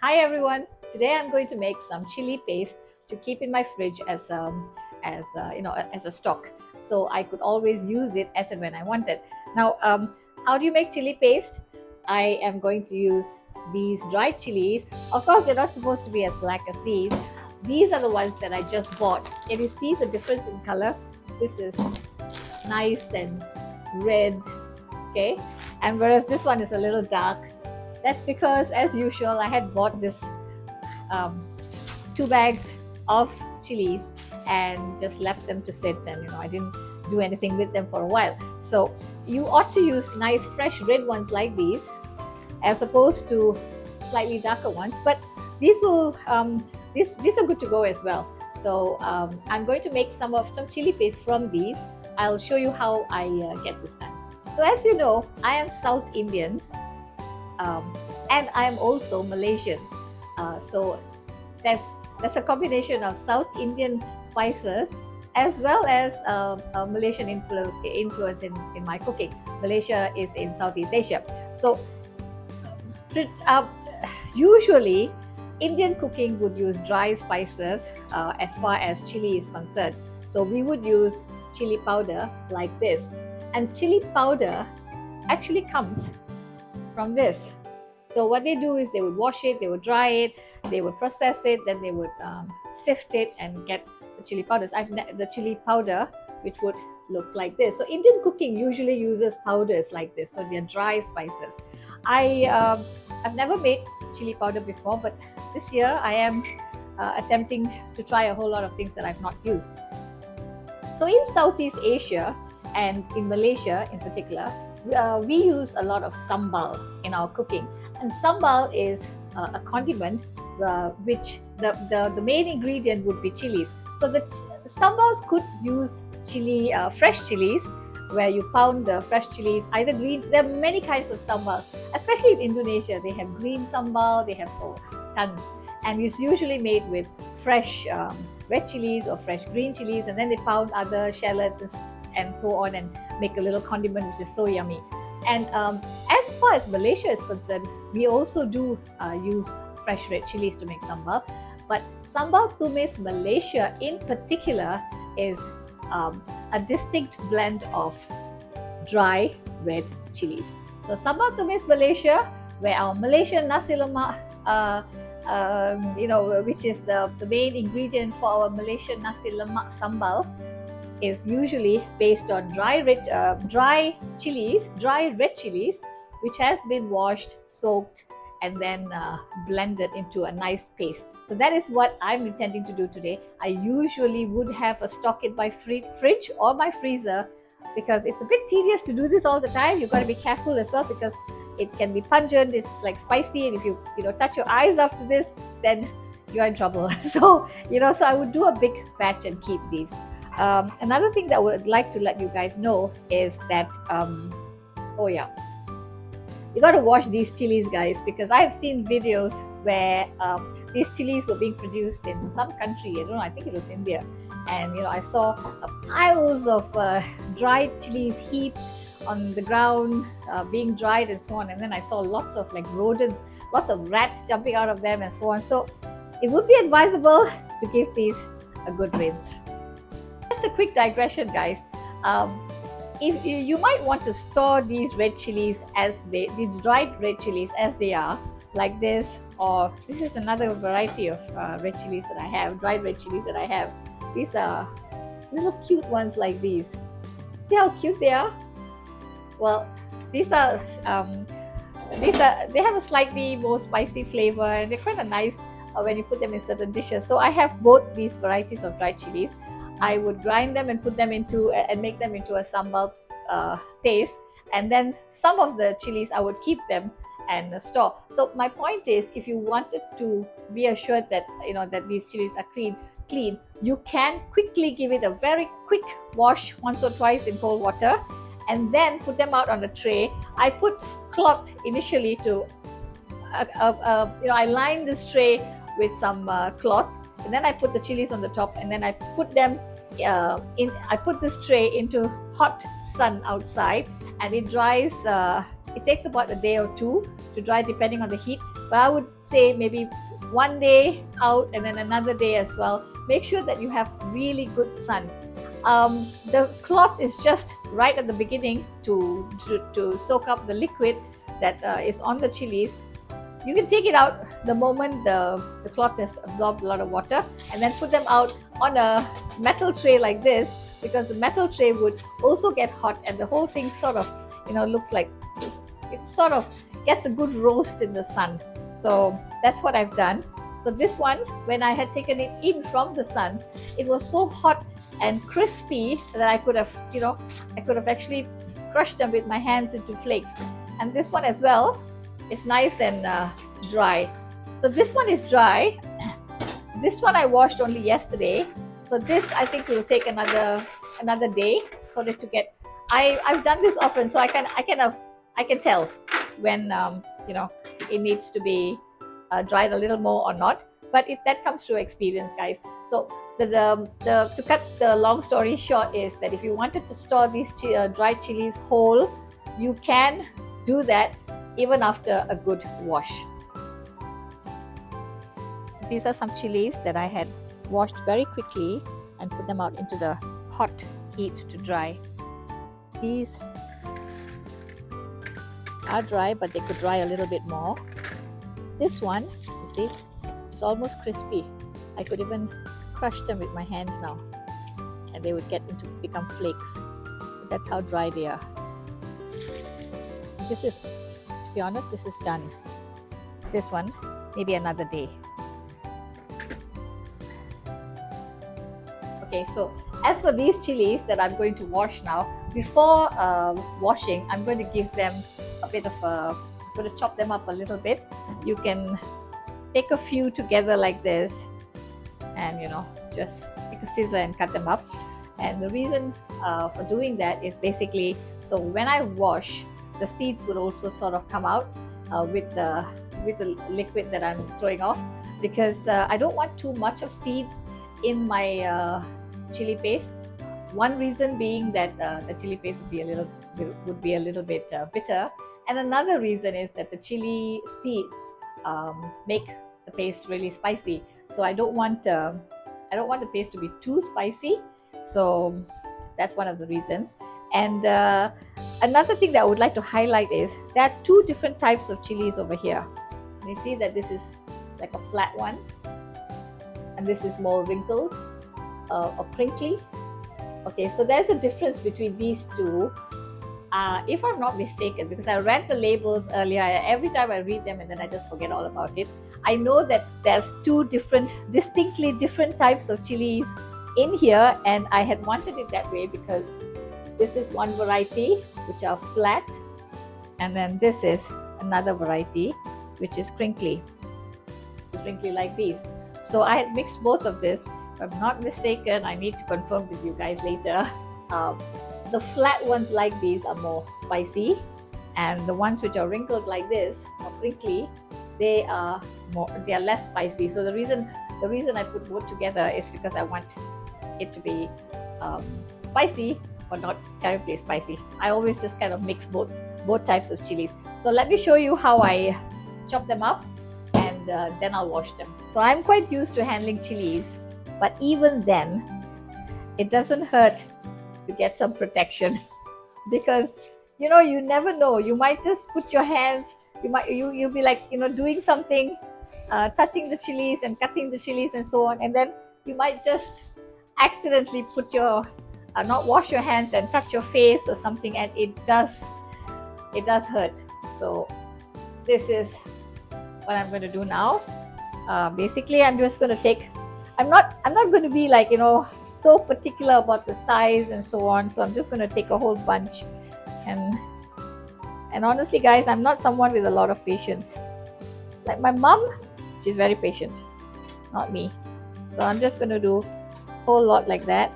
Hi everyone. Today I'm going to make some chili paste to keep in my fridge as a stock, so I could always use it as and when I want it. Now, how do you make chili paste? I am going to use these dried chilies. Of course, they're not supposed to be as black as these. These are the ones that I just bought. Can you see the difference in color? This is nice and red, okay, and whereas this one is a little dark. That's because, as usual, I had bought this um, 2 bags of chilies and just left them to sit, and I didn't do anything with them for a while. So you ought to use nice fresh red ones like these as opposed to slightly darker ones, but these are good to go as well. So I'm going to make some chili paste from these. I'll show you how I get this done. So as you know, I am South Indian, um, and I am also Malaysian. So that's a combination of South Indian spices as well as Malaysian influence in my cooking. Malaysia is in Southeast Asia. So uh, usually Indian cooking would use dry spices as far as chili is concerned. So we would use chili powder like this. And chili powder actually comes from this. So what they do is they would wash it, they would dry it, they would process it, then they would sift it and get the chili powders. The chili powder, which would look like this. So Indian cooking usually uses powders like this, so they're dry spices. I've never made chili powder before, but this year I am attempting to try a whole lot of things that I've not used. So in Southeast Asia and in Malaysia in particular, we use a lot of sambal in our cooking. And sambal is a condiment which the main ingredient would be chilies. So the sambals could use chili, fresh chilies, where you pound the fresh chilies, either green. There are many kinds of sambal, especially in Indonesia. They have green sambal, they have tons, and it's usually made with fresh red chilies or fresh green chilies, and then they pound other shallots and so on and make a little condiment which is so yummy. And as far as Malaysia is concerned, we also do use fresh red chilies to make sambal. But sambal tumis Malaysia in particular is a distinct blend of dry red chilies. So sambal tumis Malaysia, where our Malaysian nasi lemak, which is the main ingredient for our Malaysian nasi lemak sambal, is usually based on dry red chilies, which has been washed, soaked, and then blended into a nice paste. So that is what I'm intending to do today. I usually would have a stock in my fridge or my freezer, because it's a bit tedious to do this all the time. You've got to be careful as well, because it can be pungent, it's like spicy, and if you touch your eyes after this, then you're in trouble. So I would do a big batch and keep these. Another thing that I would like to let you guys know is that, oh yeah, you got to wash these chilies, guys, because I've seen videos where these chilies were being produced in some country. I don't know, I think it was India. And I saw piles of dried chilies heaped on the ground, being dried and so on. And then I saw lots of rodents, lots of rats jumping out of them and so on. So it would be advisable to give these a good rinse. Just a quick digression, guys. If you might want to store these red chilies these dried red chilies as they are, like this, or this is another variety of red chilies that I have, dried red chilies that I have. These are little cute ones like these. See how cute they are? Well, these are they have a slightly more spicy flavor, and they're kind of nice when you put them in certain dishes. So I have both these varieties of dried chilies. I would grind them and put them into and make them into a sambal paste, and then some of the chilies I would keep them and store. So my point is, if you wanted to be assured that that these chilies are clean, you can quickly give it a very quick wash once or twice in cold water, and then put them out on a tray. I put cloth initially to I line this tray with some cloth, and then I put the chilies on the top, and then I put them I put this tray into hot sun outside, and it dries It takes about a day or two to dry depending on the heat, but I would say maybe one day out and then another day as well. Make sure that you have really good sun. The cloth is just right at the beginning to soak up the liquid that is on the chilies. You can take it out the moment the cloth has absorbed a lot of water, and then put them out on a metal tray like this, because the metal tray would also get hot and the whole thing sort of, looks like it sort of gets a good roast in the sun. So that's what I've done. So this one, when I had taken it in from the sun, it was so hot and crispy that I could have, actually crushed them with my hands into flakes. And this one as well is nice and dry. So this one is dry. This one I washed only yesterday. So this I think will take another day for it to get. I've done this often, so I can tell when it needs to be dried a little more or not. But that comes through experience, guys. So to cut the long story short is that if you wanted to store these dried chilies whole, you can do that even after a good wash. These are some chilies that I had washed very quickly and put them out into the hot heat to dry. These are dry, but they could dry a little bit more. This one, you see, it's almost crispy. I could even crush them with my hands now, and they would become flakes. But that's how dry they are. So this is, to be honest, this is done. This one, maybe another day. Okay, so as for these chilies that I'm going to wash now, before washing, I'm going to give them a bit of I'm going to chop them up a little bit. You can take a few together like this, and just take a scissor and cut them up. And the reason for doing that is basically so when I wash, the seeds would also sort of come out with the liquid that I'm throwing off, because I don't want too much of seeds in my chili paste. One reason being that the chili paste would be a little bit bitter, and another reason is that the chili seeds make the paste really spicy. So I don't want the paste to be too spicy. So that's one of the reasons. And another thing that I would like to highlight is there are two different types of chilies over here. You see that this is like a flat one, and this is more wrinkled or crinkly. Okay, so there's a difference between these two. If I'm not mistaken, because I read the labels earlier, every time I read them and then I just forget all about it. I know that there's two distinctly different types of chilies in here, and I had wanted it that way because this is one variety which are flat, and then this is another variety which is crinkly like these. So I had mixed both of this. If I'm not mistaken, I need to confirm with you guys later. The flat ones like these are more spicy, and the ones which are wrinkled like this or crinkly, they are less spicy. So the reason I put both together is because I want it to be spicy but not terribly spicy. I always just kind of mix both types of chilies. So let me show you how I chop them up, and then I'll wash them. So I'm quite used to handling chilies, but even then it doesn't hurt to get some protection, because you never know. You might just put your hands, you'll be like doing something, touching the chilies and cutting the chilies and so on, and then you might just accidentally put your not wash your hands and touch your face or something, and it does hurt. So this is what I'm going to do now. Basically, I'm just going to take. I'm not going to be like so particular about the size and so on. So I'm just going to take a whole bunch, and honestly, guys, I'm not someone with a lot of patience. Like my mom, she's very patient, not me. So I'm just going to do a whole lot like that.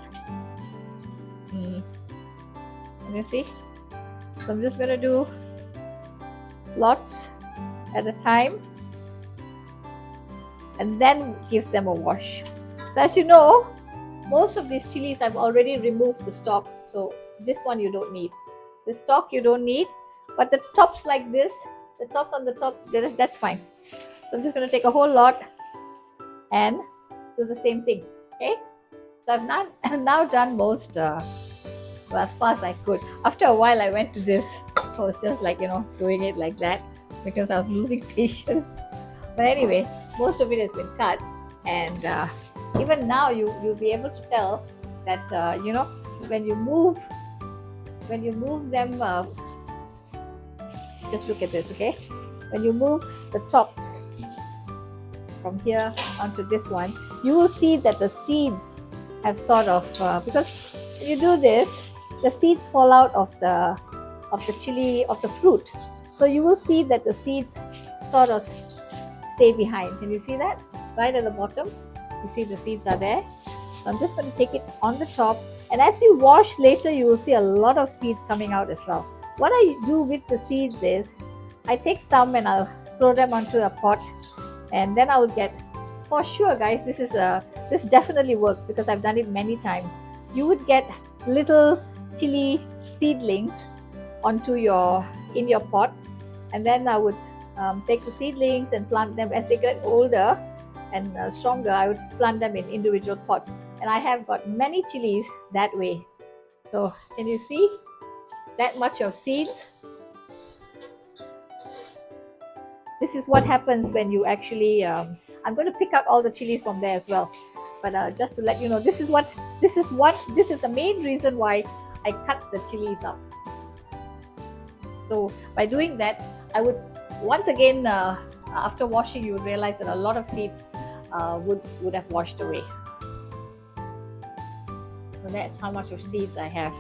You see? So I'm just going to do lots at a time, and then give them a wash. So as you know, most of these chilies I've already removed the stalk, so this one you don't need. The stalk you don't need, But the tops like this, the tops on the top, that's fine. So I'm just going to take a whole lot and do the same thing. Okay. So I've now done most as fast as I could. After a while, I went to this. I was just like, doing it like that because I was losing patience. But anyway, most of it has been cut, and even now you'll be able to tell that when you move them. Just look at this, okay? When you move the tops from here onto this one, you will see that the seeds have sort of because when you do this, the seeds fall out of the chili, of the fruit. So you will see that the seeds sort of stay behind. Can you see that? Right at the bottom, you see the seeds are there. So I'm just going to take it on the top, and as you wash later, you will see a lot of seeds coming out as well. What I do with the seeds is I take some and I'll throw them onto a pot, and then I will get, for sure guys, this definitely works because I've done it many times. You would get little chili seedlings in your pot, and then I would take the seedlings and plant them. As they get older and stronger, I would plant them in individual pots, and I have got many chilies that way. So can you see that much of seeds? This is what happens when you actually I'm going to pick out all the chilies from there as well, but just to let you know, this is the main reason why I cut the chilies up. So by doing that, I would once again after washing, you would realize that a lot of seeds would have washed away. So that's how much of seeds I have.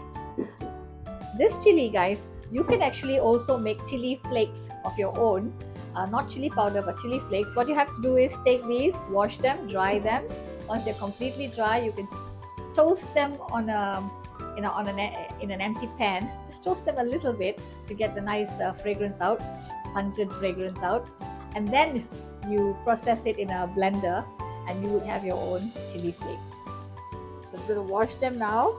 This chili, guys, you can actually also make chili flakes of your own. Not chili powder, but chili flakes. What you have to do is take these, wash them, dry them. Once they're completely dry, you can toast them in an empty pan. Just toast them a little bit to get the nice fragrance out, pungent fragrance out, and then you process it in a blender, and you would have your own chili flakes. So I'm going to wash them now.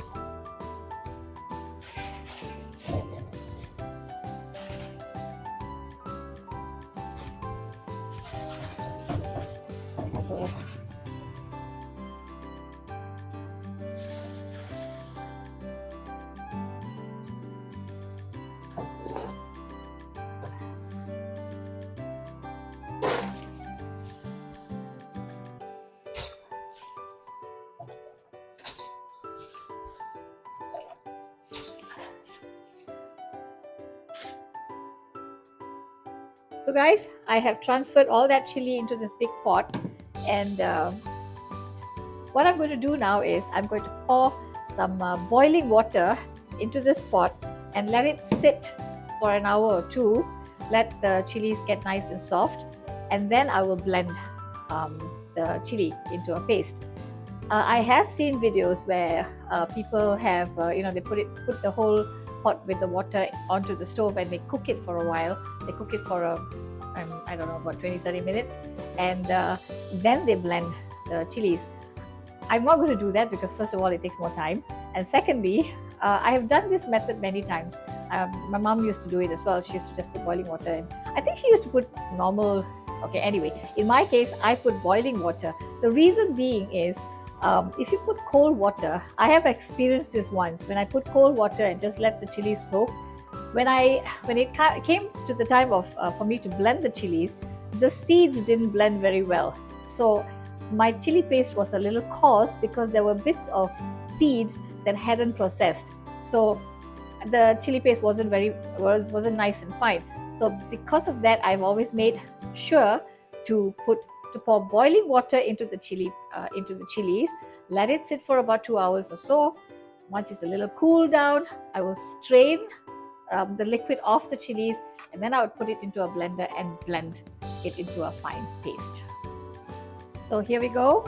So guys, I have transferred all that chili into this big pot, and what I'm going to do now is I'm going to pour some boiling water into this pot and let it sit for an hour or two. Let the chilies get nice and soft, and then I will blend the chili into a paste. I have seen videos where people have, they put the whole pot with the water onto the stove and they cook it for a while. They cook it for I don't know, about 20-30 minutes, and then they blend the chilies. I'm not going to do that because first of all, it takes more time, and secondly, I have done this method many times. My mom used to do it as well. She used to just put boiling water in. I think she used to put normal. Okay, anyway, in my case, I put boiling water. The reason being is, if you put cold water, I have experienced this once. When I put cold water and just let the chilies soak, when it came to the time of for me to blend the chilies, the seeds didn't blend very well. So my chili paste was a little coarse because there were bits of seed that hadn't processed. So the chili paste wasn't nice and fine. So because of that, I've always made sure to pour boiling water into the chilies, let it sit for about 2 hours or so. Once it's a little cooled down, I will strain the liquid off the chilies, and then I would put it into a blender and blend it into a fine paste. So here we go,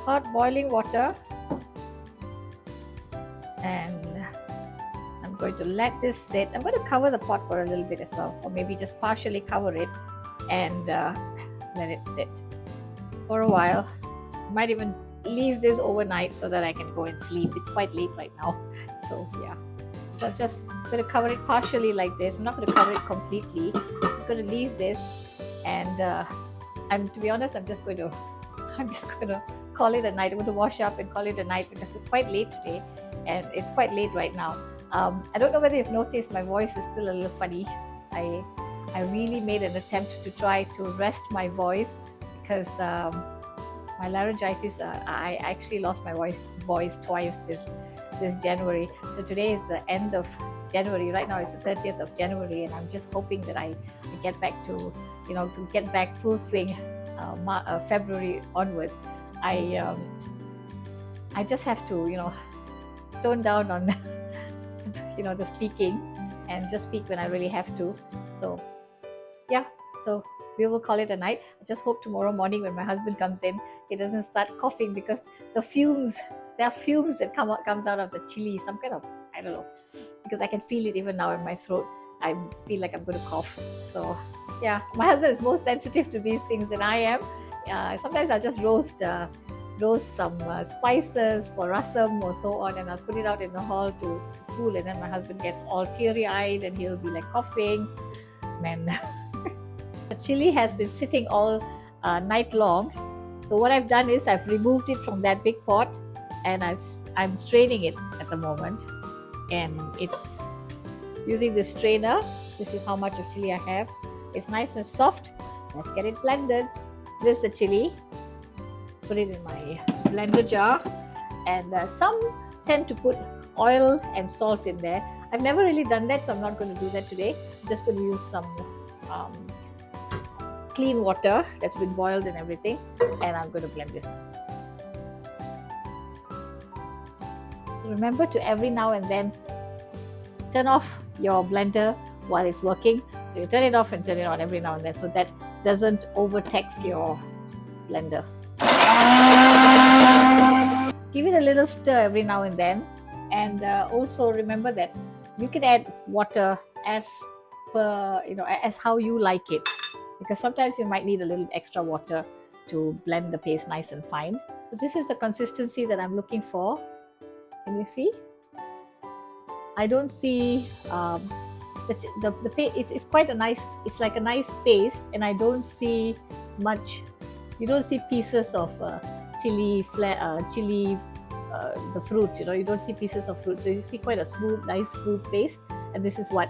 hot boiling water, and I'm going to let this sit. I'm going to cover the pot for a little bit as well, or maybe just partially cover it and let it sit for a while. I might even leave this overnight so that I can go and sleep. It's quite late right now, so yeah. So I'm just going to cover it partially like this. I'm not going to cover it completely. I'm just going to leave this, and to be honest, I'm just going to call it a night. I'm going to wash up and call it a night because it's quite late today, and it's quite late right now. I don't know whether you've noticed my voice is still a little funny. I really made an attempt to try to rest my voice because my laryngitis. I actually lost my voice twice this January. So today is the end of January. Right now it's the 30th of January, and I'm just hoping that I get back to get back full swing February onwards. I just have to tone down on the speaking and just speak when I really have to. So yeah, so we will call it a night. I just hope tomorrow morning when my husband comes in, he doesn't start coughing because there are fumes that comes out of the chili, some kind of, I don't know, because I can feel it even now in my throat. I feel like I'm going to cough. So yeah, my husband is more sensitive to these things than I am. Sometimes I'll just roast some spices for rasam or so on, and I'll put it out in the hall to cool, and then my husband gets all teary-eyed and he'll be like coughing. Man, the chili has been sitting all night long. So what I've done is I've removed it from that big pot, and I'm straining it at the moment, and it's using this strainer. This is how much of chili I have. It's nice and soft. Let's get it blended. This is the chili. Put it in my blender jar, and some tend to put oil and salt in there. I've never really done that, so I'm not going to do that today. I'm just going to use some clean water that's been boiled and everything, and I'm going to blend it. So remember to every now and then turn off your blender while it's working. So you turn it off and turn it on every now and then, so that doesn't overtax your blender. Give it a little stir every now and then, and also remember that you can add water as per as how you like it, because sometimes you might need a little extra water to blend the paste nice and fine. So this is the consistency that I'm looking for. Can you see? I don't see the paste. It's quite a nice. It's like a nice paste, and I don't see much. You don't see pieces of chili, the fruit. You don't see pieces of fruit. So you see quite a nice smooth paste, and this is what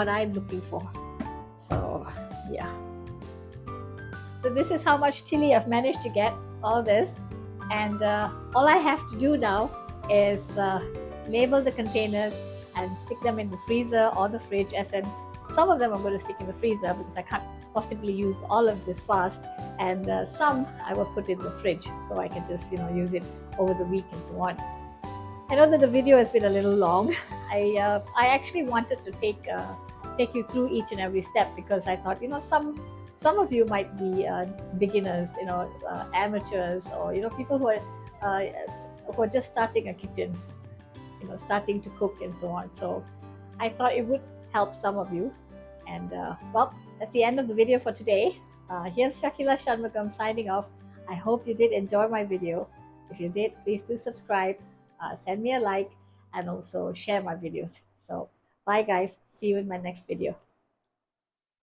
I'm looking for. So yeah. So this is how much chili I've managed to get. All this, and all I have to do now is label the containers and stick them in the freezer or the fridge. As in, some of them I'm going to stick in the freezer because I can't possibly use all of this fast, and some I will put in the fridge so I can just use it over the week and so on. I know that the video has been a little long. I actually wanted to take you through each and every step, because I thought some of you might be beginners, amateurs, or people who are just starting a kitchen, starting to cook and so on. So I thought it would help some of you. And well, that's the end of the video for today. Here's Shakila Shanmugam signing off. I hope you did enjoy my video. If you did, please do subscribe, send me a like, and also share my videos. So bye guys, see you in my next video.